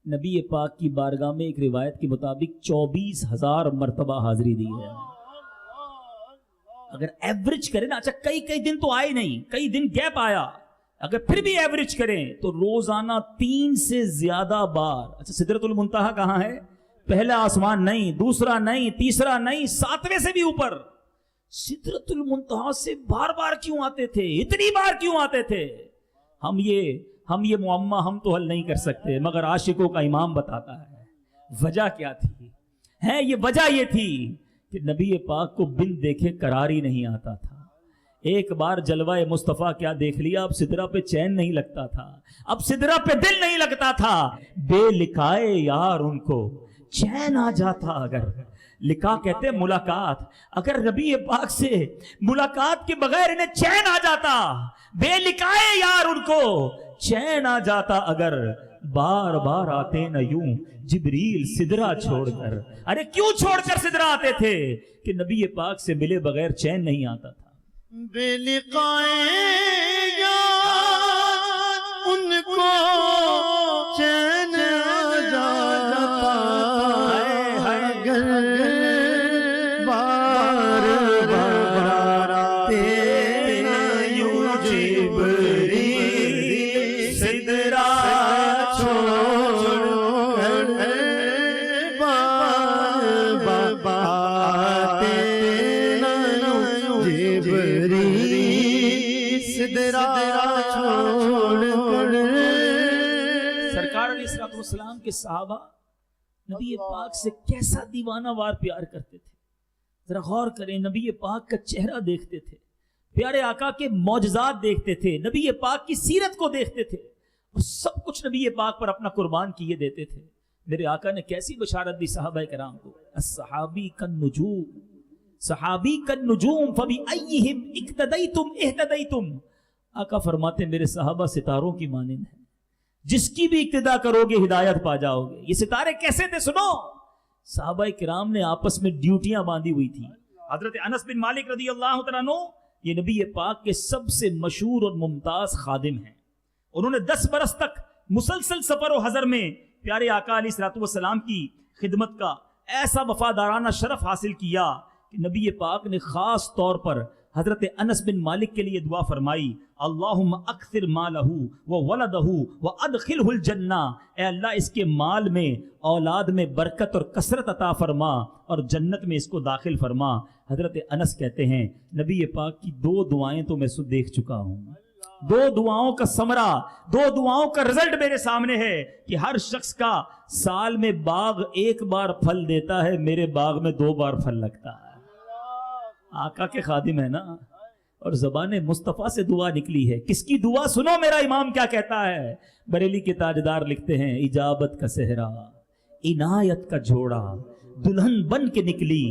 نبی پاک کی بارگاہ میں ایک روایت کے مطابق 24000 مرتبہ حاضری دی ہے۔ اگر ایوریج کریں نا، اچھا کئی دن تو آئے نہیں، کئی دن گیپ آیا، اگر پھر بھی ایوریج کریں تو روزانہ 3 سے زیادہ بار۔ اچھا سدرۃ المنتہا کہاں ہے؟ پہلا آسمان نہیں، دوسرا نہیں، تیسرا نہیں، 7ویں سے بھی اوپر۔ سدرۃ المنتہا سے بار بار کیوں آتے تھے؟ اتنی بار کیوں آتے تھے؟ ہم یہ معمہ ہم تو حل نہیں کر سکتے، مگر عاشقوں کا امام بتاتا ہے وجہ کیا تھی ہے۔ یہ وجہ یہ تھی کہ نبی پاک کو بن دیکھے قرار ہی نہیں آتا تھا۔ ایک بار جلوہ مصطفیٰ کیا دیکھ لیا، اب سدرہ پہ چین نہیں لگتا تھا، اب سدرہ پہ دل نہیں لگتا تھا۔ بے لکھائے یار ان کو چین آ جاتا اگر، لکھا کہتے ملاقات، اگر نبی پاک سے ملاقات کے بغیر انہیں چین آ جاتا، بے لکھائے یار ان کو چین آ جاتا اگر، بار بار آتے نہ یوں جبریل سدرہ چھوڑ کر۔ ارے کیوں چھوڑ کر سدرہ آتے تھے؟ کہ نبی پاک سے ملے بغیر چین نہیں آتا تھا۔ بے لقائے یار ان کو چین آ جاتا اگر، بار بار آتے نہ یوں جبریل سدرہ چھوڑ کر، بار بار آتے نہ یوں جبریل سدرہ چھوڑ کر۔ سرکار علیہ السلام کے صحابہ نبی پاک سے کیسا دیوانہ وار پیار کرتے تھے، ذرا غور کریں۔ نبی پاک کا چہرہ دیکھتے تھے، پیارے آقا کے معجزات دیکھتے تھے، نبی پاک کی سیرت کو دیکھتے تھے، اور سب کچھ نبی پاک پر اپنا قربان کیے دیتے تھے۔ میرے آقا نے کیسی بشارت دی صحابہ کرام کو، الصحابی کالنجوم، صحابی کالنجوم فبأیہم اقتدیتم اہتدیتم۔ آقا فرماتے میرے صحابہ ستاروں کی مانند ہیں، جس کی بھی اقتدا کرو گے ہدایت پا جاؤ گے۔ یہ ستارے کیسے تھے سنو۔ صحابہ کرام نے آپس میں ڈیوٹیاں باندھی ہوئی تھی۔ حضرت انس بن مالک رضی اللہ تعالیٰ عنہ یہ نبی پاک کے سب سے مشہور اور ممتاز خادم ہیں۔ انہوں نے 10 برس تک مسلسل سفر و حضر میں پیارے آقا علیہ السلام کی خدمت کا ایسا وفادارانہ شرف حاصل کیا کہ نبی پاک نے خاص طور پر حضرت انس بن مالک کے لیے دعا فرمائی، اللہم اکثر مالہ وولدہ وادخلہ الجنہ، اے اللہ اس کے مال میں اولاد میں برکت اور کثرت عطا فرما اور جنت میں اس کو داخل فرما۔ حضرت انس کہتے ہیں نبی پاک کی 2 دعائیں تو میں دیکھ چکا ہوں، 2 دعاؤں کا ثمرہ، 2 دعاؤں کا رزلٹ میرے سامنے ہے کہ ہر شخص کا سال میں باغ 1 بار پھل دیتا ہے، میرے باغ میں 2 بار پھل لگتا ہے۔ آقا کے خادم ہے نا، اور زبان مصطفیٰ سے دعا نکلی ہے۔ کس کی دعا سنو، میرا امام کیا کہتا ہے۔ بریلی کے تاجدار لکھتے ہیں، اجابت کا صحرا عنایت کا جھوڑا دلہن بن کے نکلی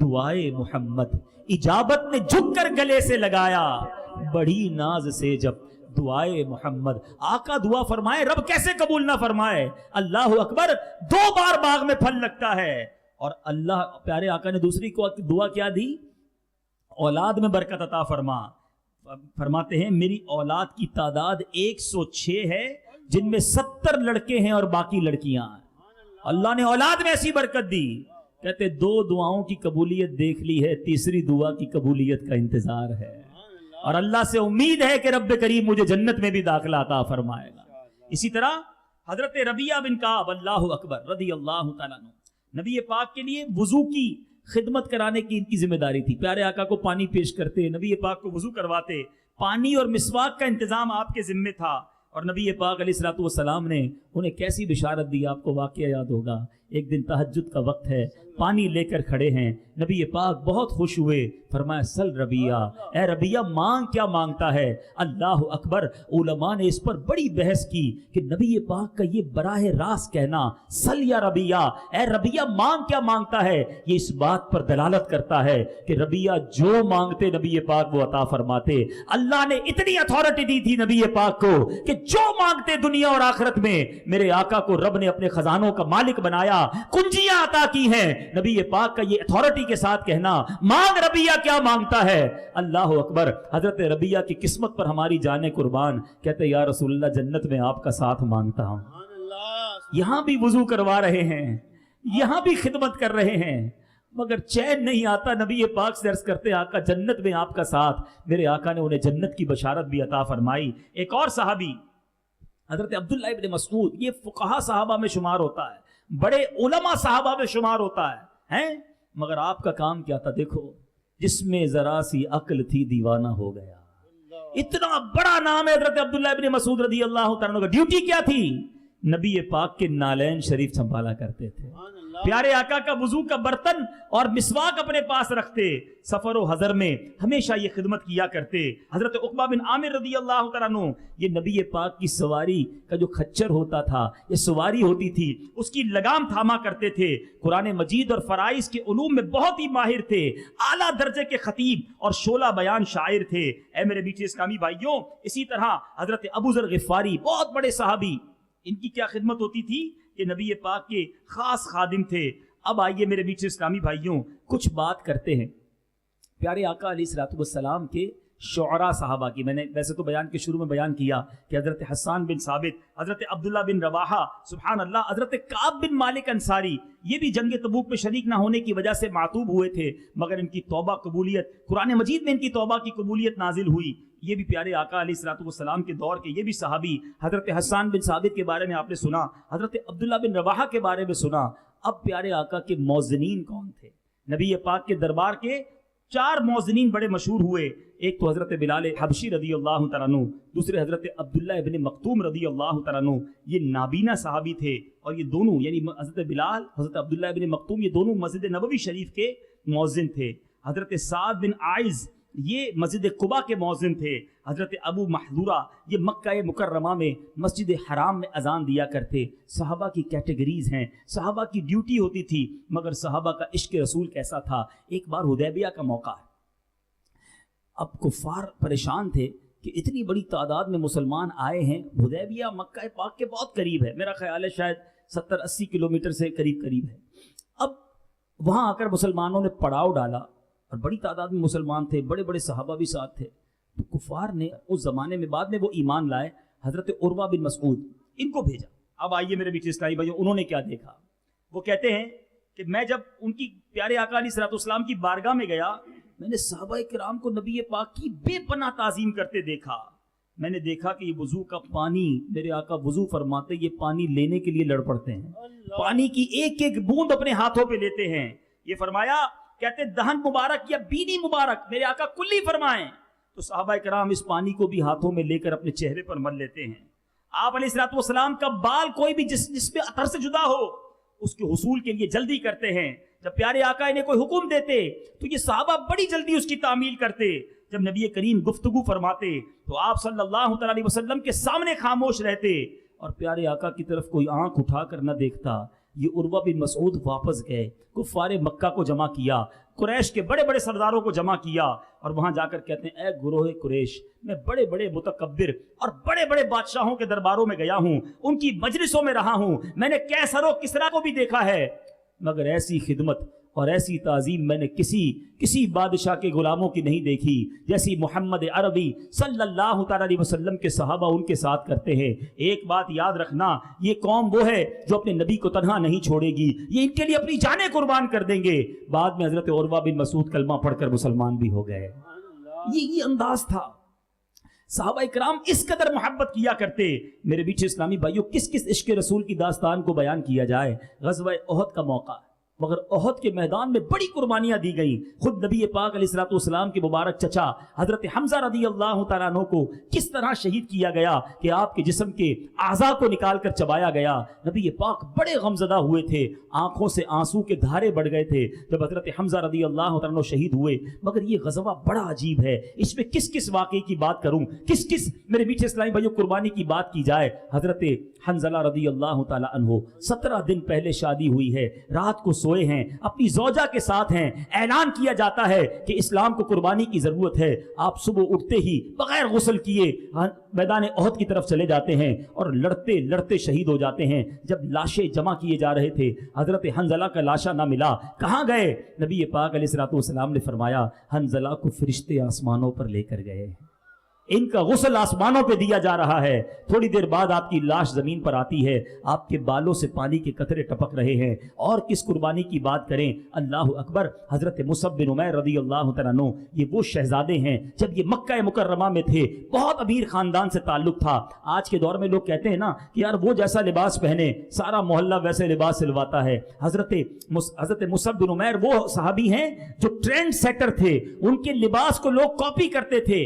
دعائے محمد، اجابت نے جھک کر گلے سے لگایا بڑی ناز سے جب دعائے محمد۔ آقا دعا فرمائے، رب کیسے قبول نہ فرمائے۔ اللہ اکبر، 2 بار باغ میں پھل لگتا ہے۔ اور اللہ پیارے آقا نے دوسری دعا کیا دی، اولاد میں برکت عطا فرما۔ فرماتے ہیں میری اولاد کی تعداد 106 ہے، جن میں 70 لڑکے ہیں اور باقی لڑکیاں ہیں۔ اللہ نے اولاد میں ایسی برکت دی۔ کہتے 2 دعاؤں کی قبولیت دیکھ لی ہے، تیسری دعا کی قبولیت کا انتظار ہے، اور اللہ سے امید ہے کہ رب کریم مجھے جنت میں بھی داخلہ عطا فرمائے گا۔ اسی طرح حضرت ربیعہ بن کعب اللہ اکبر رضی اللہ تعالیٰ عنہ، نبی پاک کے لیے وضو کی خدمت کرانے کی ان کی ذمہ داری تھی۔ پیارے آقا کو پانی پیش کرتے، نبی پاک کو وضو کرواتے، پانی اور مسواک کا انتظام آپ کے ذمہ تھا۔ اور نبی پاک علیہ السلام نے انہیں کیسی بشارت دی، آپ کو واقعہ یاد ہوگا۔ ایک دن تہجد کا وقت ہے، پانی لے کر کھڑے ہیں، نبی پاک بہت خوش ہوئے، فرمایا سل ربیعہ، اے ربیعہ مانگ کیا مانگتا ہے۔ اللہ اکبر، علماء نے اس پر بڑی بحث کی کہ نبی پاک کا یہ براہ راست کہنا سل یا ربیعہ، اے ربیعہ مانگ کیا مانگتا ہے، یہ اس بات پر دلالت کرتا ہے کہ ربیعہ جو مانگتے نبی پاک وہ عطا فرماتے۔ اللہ نے اتنی اتھارٹی دی تھی نبی پاک کو کہ جو مانگتے دنیا اور آخرت میں میرے آقا کو رب نے اپنے خزانوں کا مالک بنایا، کنجیاں عطا کی ہیں۔ نبی پاک کا یہ اتھارٹی کے ساتھ کہنا مانگ ربیعہ کیا مانگتا ہے۔ اللہ اکبر، حضرت ربیعہ کی قسمت پر ہماری جانیں قربان، کہتے یا رسول اللہ جنت میں آپ کا ساتھ مانگتا ہوں۔ یہاں بھی وضو کروا رہے ہیں، یہاں بھی خدمت کر رہے ہیں، مگر چین نہیں آتا۔ نبی پاک سے عرض کرتے آقا جنت میں آپ کا ساتھ۔ میرے آقا نے انہیں جنت کی بشارت بھی عطا فرمائی۔ ایک اور صحابی حضرت عبداللہ ابن مسعود، یہ فقہا صحابہ میں شمار ہوتا ہے، بڑے علماء صحابہ میں شمار ہوتا ہے، مگر آپ کا کام کیا تھا دیکھو، جس میں ذرا سی عقل تھی دیوانہ ہو گیا۔ اتنا بڑا نام ہے حضرت عبداللہ ابن مسعود رضی اللہ تعالیٰ عنہ کا. ڈیوٹی کیا تھی؟ نبی پاک کے نالین شریف سنبھالا کرتے تھے. پیارے آقا کا وضو کا برتن اور مسواک اپنے پاس رکھتے. سفر و حضر میں ہمیشہ یہ خدمت کیا کرتے. حضرت عقبہ بن عامر رضی اللہ تعالیٰ عنہ یہ نبی پاک کی سواری کا جو خچر ہوتا تھا، یہ سواری ہوتی تھی، اس کی لگام تھاما کرتے تھے. قرآن مجید اور فرائض کے علوم میں بہت ہی ماہر تھے. اعلیٰ درجے کے خطیب اور شعلہ بیان شاعر تھے. اے میرے میٹھے اسلامی بھائیوں، اسی طرح حضرت ابو ذر غفاری بہت بڑے صحابی، ان کی کیا خدمت ہوتی تھی کہ نبی پاک کے خاص خادم تھے. اب آئیے میرے میٹھے اسلامی بھائیوں کچھ بات کرتے ہیں پیارے آقا علیہ الصلوۃ والسلام کے شعراء صحابہ کی. میں نے ویسے تو بیان کے شروع میں بیان کیا کہ حضرت حسان بن ثابت، حضرت عبداللہ بن رواحہ، سبحان اللہ، حضرت کعب بن مالک انصاری، یہ بھی جنگ تبوک میں شریک نہ ہونے کی وجہ سے معتوب ہوئے تھے، مگر ان کی توبہ قبولیت، قرآن مجید میں ان کی توبہ کی قبولیت نازل ہوئی. یہ بھی پیارے آقا علیہ الصلوۃ والسلام کے دور کے یہ بھی صحابی. حضرت حسان بن ثابت کے بارے میں آپ نے سنا، حضرت عبداللہ بن رواحہ کے بارے میں سنا. اب پیارے آقا کے موذنین کون تھے؟ نبی پاک کے دربار کے 4 موذنین بڑے مشہور ہوئے. ایک تو حضرت بلال حبشی رضی اللہ تعالیٰ عنہ، دوسرے حضرت عبداللہ ابن مکتوم رضی اللہ تعالیٰ عنہ. یہ نابینا صحابی تھے، اور یہ دونوں یعنی حضرت بلال، حضرت عبداللہ ابن مکتوم، یہ دونوں مسجد نبوی شریف کے مؤذن تھے. حضرت سعد بن عائز یہ مسجد قباء کے مؤذن تھے. حضرت ابو محذورہ یہ مکہ مکرمہ میں مسجد حرام میں اذان دیا کرتے. صحابہ کی کیٹیگریز ہیں، صحابہ کی ڈیوٹی ہوتی تھی. مگر صحابہ کا عشق رسول کیسا تھا؟ ایک بار حدیبیہ کا موقع ہے. اب کفار پریشان تھے کہ اتنی بڑی تعداد میں مسلمان آئے ہیں. حدیبیہ مکہ پاک کے بہت قریب ہے، میرا خیال ہے شاید 70-80 کلومیٹر سے قریب ہے. اب وہاں آ کر مسلمانوں نے پڑاؤ ڈالا اور بڑی تعداد میں مسلمان تھے، بڑے بڑے صحابہ بھی ساتھ تھے. تو کفار نے اس زمانے میں، بعد میں وہ ایمان لائے، حضرت عروہ بن مسعود ان کو بھیجا. اب آئیے میرے میٹھے اسلامی بھائیوں، انہوں نے کیا دیکھا؟ وہ کہتے ہیں کہ میں جب ان کی پیارے آقا علیہ الصلوۃ والسلام کی بارگاہ میں گیا، میں نے صحابہ کرام کو نبی پاک کی بے پناہ تعظیم کرتے دیکھا. میں نے دیکھا کہ یہ وضو کا پانی، میرے آقا وضو فرماتے یہ پانی لینے کے لیے لڑ پڑتے ہیں، پانی کی ایک ایک بوند اپنے ہاتھوں پہ لیتے ہیں. یہ فرمایا، کہتے دہن مبارک یا بینی مبارک میرے آقا کلی فرمائیں. تو صحابہ کرام اس پانی کو بھی ہاتھوں میں لے کر اپنے چہرے پر مل لیتے ہیں. آپ علیہ الصلوۃ والسلام کا بال کوئی بھی جس میں اثر سے جدا ہو، اس کے حصول کے لیے جلدی کرتے ہیں. جب پیارے آقا انہیں کوئی حکم دیتے تو یہ صحابہ بڑی جلدی اس کی تعمیل کرتے. جب نبی کریم گفتگو فرماتے تو آپ صلی اللہ تعالی علیہ وسلم کے سامنے خاموش رہتے اور پیارے آقا کی طرف کوئی آنکھ اٹھا کر نہ دیکھتا. یہ عروہ بن مسعود واپس گئے، کفار مکہ کو جمع کیا، قریش کے بڑے بڑے سرداروں کو جمع کیا، اور وہاں جا کر کہتے ہیں اے گروہ قریش، میں بڑے بڑے متکبر اور بڑے بڑے بادشاہوں کے درباروں میں گیا ہوں، ان کی مجلسوں میں رہا ہوں، میں نے کیسر و کسریٰ کو بھی دیکھا ہے، مگر ایسی خدمت اور ایسی تعظیم میں نے کسی بادشاہ کے غلاموں کی نہیں دیکھی جیسی محمد عربی صلی اللہ تعالی علیہ وسلم کے صحابہ ان کے ساتھ کرتے ہیں. ایک بات یاد رکھنا، یہ قوم وہ ہے جو اپنے نبی کو تنہا نہیں چھوڑے گی، یہ ان کے لیے اپنی جانیں قربان کر دیں گے. بعد میں حضرت عروہ بن مسعود کلمہ پڑھ کر مسلمان بھی ہو گئے. یہ انداز تھا. صحابہ کرام اس قدر محبت کیا کرتے. میرے بیچ اسلامی بھائیوں، کس عشق رسول کی داستان کو بیان کیا جائے. غزوہ احد کا موقع، مگر احد کے میدان میں بڑی قربانیاں دی گئیں. خود نبی پاک علیہ الصلوۃ والسلام کے مبارک چچا حضرت حمزہ رضی اللہ تعالیٰ عنہ کو کس طرح شہید کیا گیا کہ آپ کے جسم کے اعضاء کو نکال کر چبایا گیا. نبی پاک بڑے غمزدہ ہوئے تھے، آنکھوں سے آنسو کے دھارے بڑھ گئے تھے جب حضرت حمزہ رضی اللہ تعالیٰ عنہ شہید ہوئے. مگر یہ غزوہ بڑا عجیب ہے، اس میں کس واقعے کی بات کروں، کس میرے میٹھے اسلامی بھائیوں قربانی کی بات کی جائے. حضرت حنظلہ رضی اللہ تعالیٰ عنہ 17 دن پہلے شادی ہوئی ہے، رات کو سوئے ہیں، اپنی زوجہ کے ساتھ ہیں. اعلان کیا جاتا ہے کہ اسلام کو قربانی کی ضرورت ہے. آپ صبح اٹھتے ہی بغیر غسل کیے میدان احد کی طرف چلے جاتے ہیں اور لڑتے لڑتے شہید ہو جاتے ہیں. جب لاشیں جمع کیے جا رہے تھے، حضرت حنظلہ کا لاشا نہ ملا. کہاں گئے؟ نبی پاک علیہ الصلوۃ والسلام نے فرمایا حنظلہ کو فرشتے آسمانوں پر لے کر گئے، ان کا غسل آسمانوں پہ دیا جا رہا ہے. تھوڑی دیر بعد آپ کی لاش زمین پر آتی ہے، آپ کے بالوں سے پانی کے قطرے ٹپک رہے ہیں. اور کس قربانی کی بات کریں، اللہ اکبر. حضرت مصعب بن عمیر رضی اللہ تعالیٰ عنہ، یہ وہ شہزادے ہیں جب یہ مکہ مکرمہ میں تھے، بہت امیر خاندان سے تعلق تھا. آج کے دور میں لوگ کہتے ہیں نا کہ یار وہ جیسا لباس پہنے سارا محلہ ویسے لباس سلواتا ہے. حضرت مصعب بن عمیر وہ صحابی ہیں جو ٹرینڈ سیٹر تھے، ان کے لباس کو لوگ کاپی کرتے تھے.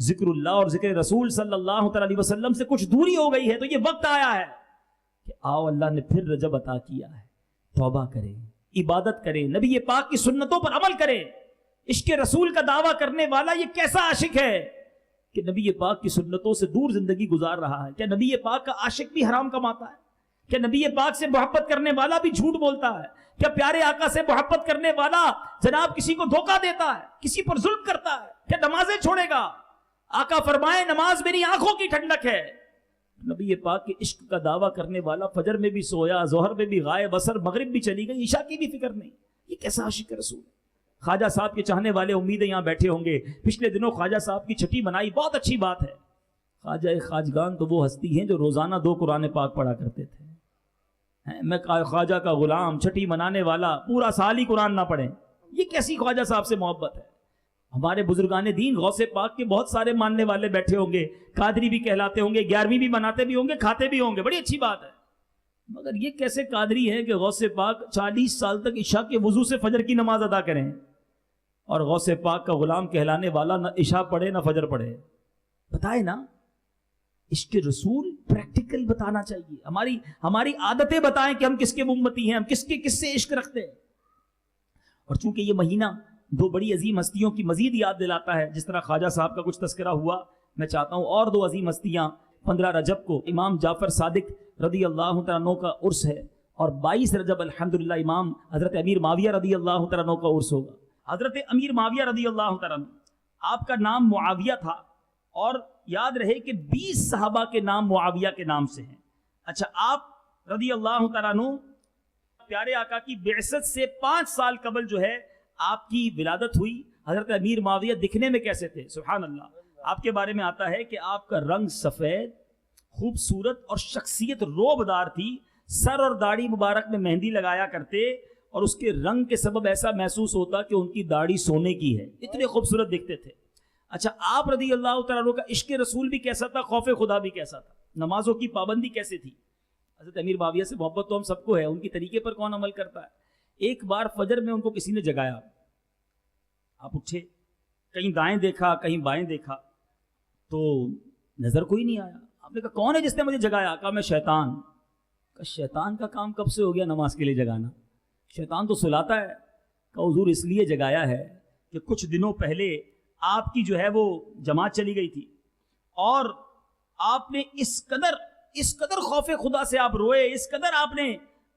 ذکر اللہ اور ذکر رسول صلی اللہ تعالی علیہ وسلم سے کچھ دوری ہو گئی ہے، تو یہ وقت آیا ہے کہ آؤ اللہ نے پھر رجب عطا کیا ہے، توبہ کریں، عبادت کریں، نبی پاک کی سنتوں پر عمل کریں۔ عشق رسول کا دعویٰ کرنے والا یہ کیسا عاشق ہے کہ نبی پاک کی سنتوں سے دور زندگی گزار رہا ہے؟ کیا نبی پاک کا عاشق بھی حرام کماتا ہے؟ کیا نبی پاک سے محبت کرنے والا بھی جھوٹ بولتا ہے؟ کیا پیارے آقا سے محبت کرنے والا جناب کسی کو دھوکہ دیتا ہے، کسی پر ظلم کرتا ہے؟ کیا نمازیں چھوڑے گا؟ آقا فرمائے نماز میری آنکھوں کی ٹھنڈک ہے۔ نبی پاک کے عشق کا دعویٰ کرنے والا فجر میں بھی سویا، ظہر میں بھی غائب، عصر مغرب بھی چلی گئی، عشاء کی بھی فکر نہیں۔ یہ کیسا عاشق رسول ہے؟ خواجہ صاحب کے چاہنے والے امیدیں یہاں بیٹھے ہوں گے، پچھلے دنوں خواجہ صاحب کی چھٹی منائی، بہت اچھی بات ہے۔ خواجہ خواجگان تو وہ ہستی ہیں جو روزانہ 2 قرآن پاک پڑھا کرتے تھے۔ میں خواجہ کا غلام، چھٹی منانے والا، پورا سال ہی قرآن نہ پڑھیں، یہ کیسی خواجہ صاحب سے محبت ہے؟ ہمارے بزرگان دین غوث پاک کے بہت سارے ماننے والے بیٹھے ہوں گے، قادری بھی کہلاتے ہوں گے، 11ویں بھی مناتے بھی ہوں گے، کھاتے بھی ہوں گے، بڑی اچھی بات ہے۔ مگر یہ کیسے قادری ہے کہ غوث پاک 40 سال تک عشاء کے وضو سے فجر کی نماز ادا کریں، اور غوث پاک کا غلام کہلانے والا نہ عشاء پڑھے نہ فجر پڑھے؟ بتائے نا، عشق رسول پریکٹیکل بتانا چاہیے، ہماری عادتیں بتائیں کہ ہم کس کے امتی ہیں، ہم کس سے عشق رکھتے ہیں۔ اور چونکہ یہ مہینہ 2 بڑی عظیم ہستیوں کی مزید یاد دلاتا ہے، جس طرح خواجہ صاحب کا کچھ تذکرہ ہوا، میں چاہتا ہوں اور 2 عظیم ہستیاں 15 رجب کو امام جعفر صادق رضی اللہ تعالیٰ عنہ کا عرس ہے، اور 22 رجب الحمدللہ امام حضرت امیر معاویہ رضی اللہ تعالیٰ عنہ کا عرس ہوگا۔ حضرت امیر معاویہ رضی اللہ تعالیٰ عنہ، آپ کا نام معاویہ تھا، اور یاد رہے کہ 20 صحابہ کے نام معاویہ کے نام سے ہیں۔ اچھا، آپ رضی اللہ تعالیٰ عنہ پیارے آقا کی بعثت سے 5 سال قبل جو ہے آپ کی ولادت ہوئی۔ حضرت امیر معاویہ دکھنے میں کیسے تھے؟ سبحان اللہ، آپ کے بارے میں آتا ہے کہ آپ کا رنگ سفید، خوبصورت اور شخصیت روبدار تھی، سر اور داڑھی مبارک میں مہندی لگایا کرتے، اور اس کے رنگ کے سبب ایسا محسوس ہوتا کہ ان کی داڑھی سونے کی ہے، اتنے خوبصورت دکھتے تھے۔ اچھا، آپ رضی اللہ تعالیٰ عنہ کا عشق رسول بھی کیسا تھا، خوف خدا بھی کیسا تھا، نمازوں کی پابندی کیسے تھی؟ حضرت امیر معاویہ سے محبت تو ہم سب کو ہے، ان کی طریقے پر کون عمل کرتا ہے؟ ایک بار فجر میں ان کو کسی نے جگایا، آپ اٹھے، کہیں دائیں دیکھا کہیں بائیں دیکھا، تو نظر کوئی نہیں آیا۔ آپ نے کہا کون ہے جس نے مجھے جگایا؟ کہا میں شیطان۔ کہا شیطان کا کام کب سے ہو گیا نماز کے لیے جگانا؟ شیطان تو سلاتا ہے۔ کہا حضور اس لیے جگایا ہے کہ کچھ دنوں پہلے آپ کی جو ہے وہ جماعت چلی گئی تھی، اور آپ نے اس قدر خوف خدا سے آپ روئے، اس قدر آپ نے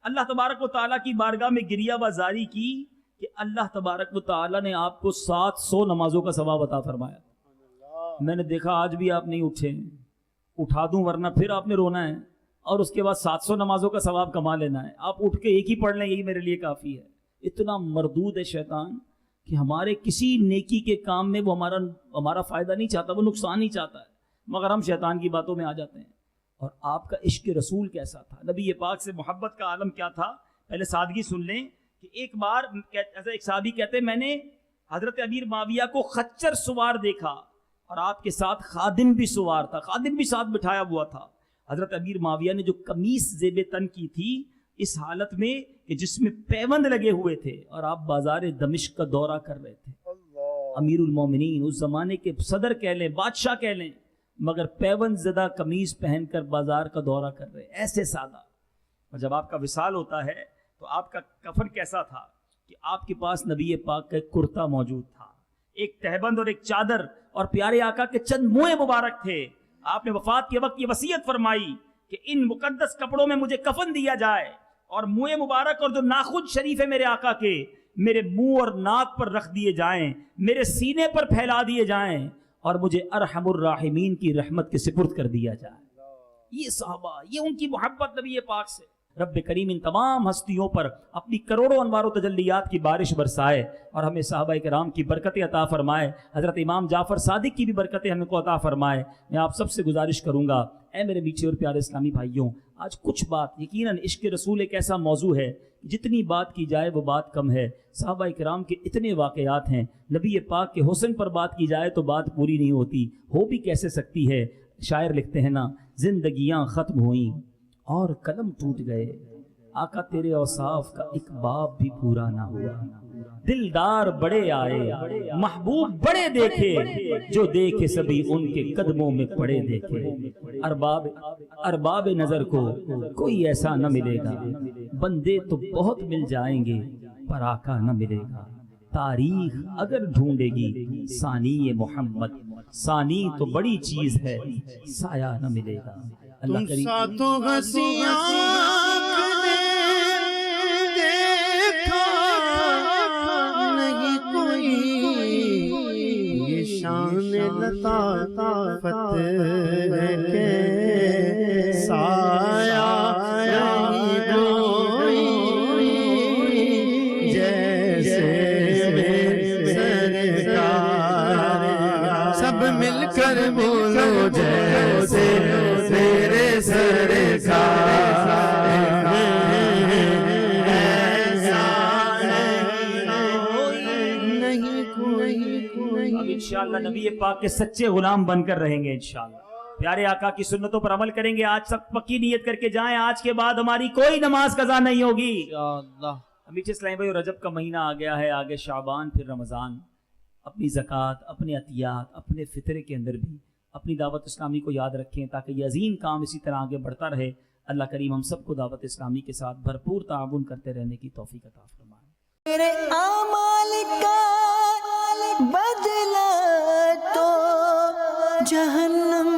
اللہ تبارک و تعالیٰ کی بارگاہ میں گریہ بازاری کی کہ اللہ تبارک و تعالیٰ نے آپ کو 700 نمازوں کا ثواب عطا فرمایا۔ میں نے دیکھا آج بھی آپ نہیں اٹھے، اٹھا دوں ورنہ پھر آپ نے رونا ہے، اور اس کے بعد 700 نمازوں کا ثواب کما لینا ہے۔ آپ اٹھ کے ایک ہی پڑھ لیں، یہی میرے لیے کافی ہے۔ اتنا مردود ہے شیطان کہ ہمارے کسی نیکی کے کام میں وہ ہمارا فائدہ نہیں چاہتا، وہ نقصان نہیں چاہتا ہے، مگر ہم شیطان کی باتوں میں آ جاتے ہیں۔ اور آپ کا عشق رسول کیسا تھا، نبی پاک سے محبت کا عالم کیا تھا؟ پہلے سادگی سن لیں کہ ایک بار ایسا ایک صحابی کہتے ہیں میں نے حضرت امیر معاویہ کو خچر سوار دیکھا، اور آپ کے ساتھ خادم بھی سوار تھا، خادم بھی ساتھ بٹھایا ہوا تھا۔ حضرت امیر معاویہ نے جو قمیص زیب تن کی تھی اس حالت میں کہ جس میں پیوند لگے ہوئے تھے، اور آپ بازار دمشق کا دورہ کر رہے تھے۔ امیر المومنین، اس زمانے کے صدر کہہ لیں، بادشاہ کہہ لیں، مگر پیوند زدہ قمیص پہن کر بازار کا دورہ کر رہے، ایسے سادہ۔ اور جب آپ کا وصال ہوتا ہے تو آپ کا کفن کیسا تھا کہ آپ کے پاس نبی پاک کا ایک کرتا موجود تھا، ایک تہبند اور ایک چادر، اور پیارے آقا کے چند موئے مبارک تھے۔ آپ نے وفات کے وقت یہ وصیت فرمائی کہ ان مقدس کپڑوں میں مجھے کفن دیا جائے، اور موئے مبارک اور جو ناخن شریف ہے میرے آقا کے میرے منہ اور ناک پر رکھ دیے جائیں، میرے سینے پر پھیلا دیے جائیں، اور مجھے ارحم الراحمین کی رحمت کے سپرد کر دیا جائے۔ یہ صحابہ، یہ ان کی محبت نبی پاک سے۔ رب کریم ان تمام ہستیوں پر اپنی کروڑوں انوار و تجلیات کی بارش برسائے، اور ہمیں صحابہ کرام کی برکتیں عطا فرمائے، حضرت امام جعفر صادق کی بھی برکتیں ہمیں کو عطا فرمائے۔ میں آپ سب سے گزارش کروں گا، اے میرے میٹھے اور پیارے اسلامی بھائیوں، آج کچھ بات، یقیناً عشق رسول ایک ایسا موضوع ہے جتنی بات کی جائے وہ بات کم ہے۔ صحابہ کرام کے اتنے واقعات ہیں، نبی پاک کے حسن پر بات کی جائے تو بات پوری نہیں ہوتی، ہو بھی کیسے سکتی ہے۔ شاعر لکھتے ہیں نا، زندگیاں ختم ہوئیں اور قلم ٹوٹ گئے، آقا تیرے اوصاف کا ایک باب بھی پورا نہ ہوا۔ دلدار بڑے آئے محبوب بڑے دیکھے جو دیکھے سبھی ان کے قدموں میں پڑے دیکھے ارباب نظر کو کوئی ایسا نہ ملے گا بندے تو بہت مل جائیں گے پر آقا نہ ملے گا تاریخ اگر ڈھونڈے گی ثانی محمد ثانی تو بڑی چیز ہے سایہ نہ ملے گا اللہ تم کریم ساتوں ہنسیاں دیکھا نہیں کوئی یہ شان لطافت کے سایہ نہیں کوئی جیسے سرکار سب مل کر بولو جیسے میرے سرکار اب انشاءاللہ نبی پاک کے سچے غلام بن کر رہیں گے انشاءاللہ پیارے آقا کی سنتوں پر عمل کریں گے آج سب پکی نیت کر کے جائیں آج کے بعد ہماری کوئی نماز قضا نہیں ہوگی امیر اسلام بھائی رجب کا مہینہ آ گیا ہے آگے شعبان پھر رمضان اپنی زکوٰۃ اپنے عطیات اپنے فطرے کے اندر بھی اپنی دعوت اسلامی کو یاد رکھیں تاکہ یہ عظیم کام اسی طرح آگے بڑھتا رہے اللہ کریم ہم سب کو دعوت اسلامی کے ساتھ بھرپور تعاون کرتے رہنے کی توفیق عطا فرمائے میرے اعمال کا بدلہ تو جہنم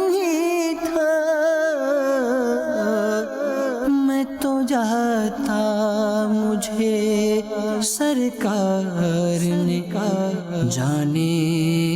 ہی تھا میں تو جاتا مجھے سرکار نے جانے